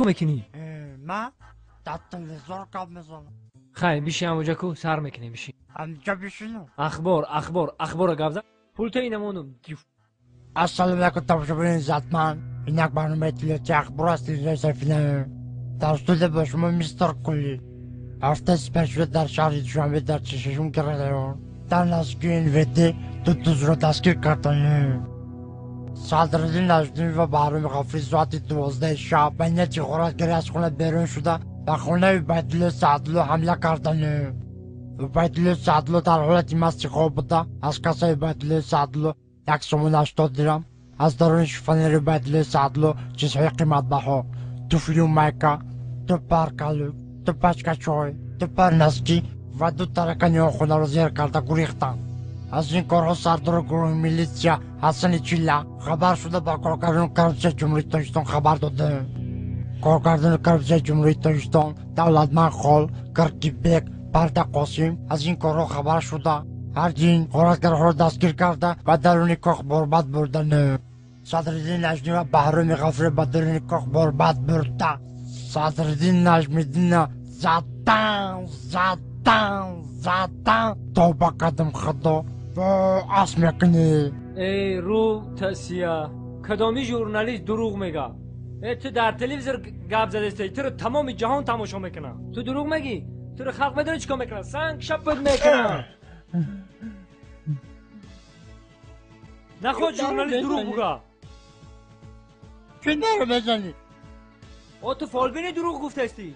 میکنی؟ من در تلویزیون کار میزنم. خیلی بیشی همونجا کو سر میکنی بیشی. همینجا بشینم. اخبار گفت. پول تو اینمونم. السلام علیکم تماشاگران عزتمند. اینک برنامه تلویزیون اخبار است تلویزیون فیلم. در استودیو با شما میستر کلی. هفته سپشل در شهر دوشنبه در چشم گرفتم. در نزدیکی این ویدی دو دوست را دستگیر کردند. صدراعظم نجمی و بهرام غفوری ساعت 12 شب به نیت غارتگری از خانه بیرون شده و خانه عبیدالله سعدالله حمله کردند. عبیدالله سعدالله در حالت مست خواب بوده. از کاسه عبیدالله سعدالله 180 درم، از درون شوفانیر عبیدالله سعدالله چیزهای قیمت بها، دو فیلم میکا، دو پرکالو، دو پچکه چای، دو پرنسکی و دو ترکانی خانه را زیر کرده گریختند. از این کارها سردار گروه میلیسیا حسن چیلا خبر شده با کارگردان کربسه جمهوری تاجیکستان خبر داده. کارگردان کربسه جمهوری تاجیکستان دولتمند خال کرکیبک برده قاسم از این کارها خبر شده. هرچین غارتگرها را دستگیر کرده و درون کاخ برباد بردن. صدراعظم نجمی و بهرام غفوری به درون کاخ برباد برده. صدراعظم نجمیدین زدن تا با قدم خدا و اسم میکنی. ای رو تسیا کدامی ژورنالیست دروغ میگه؟ تو در تلویزیون گپ زده استی تو رو تمام جهان تماشا میکنه. تو دروغ میگی؟ تو رو خلق میدونه چیکار میکنه؟ سنگ شپت میکنه. نخواد ژورنالیست دروغ بگه. چه دارو بزنی؟ تو فالبینی دروغ گفته استی.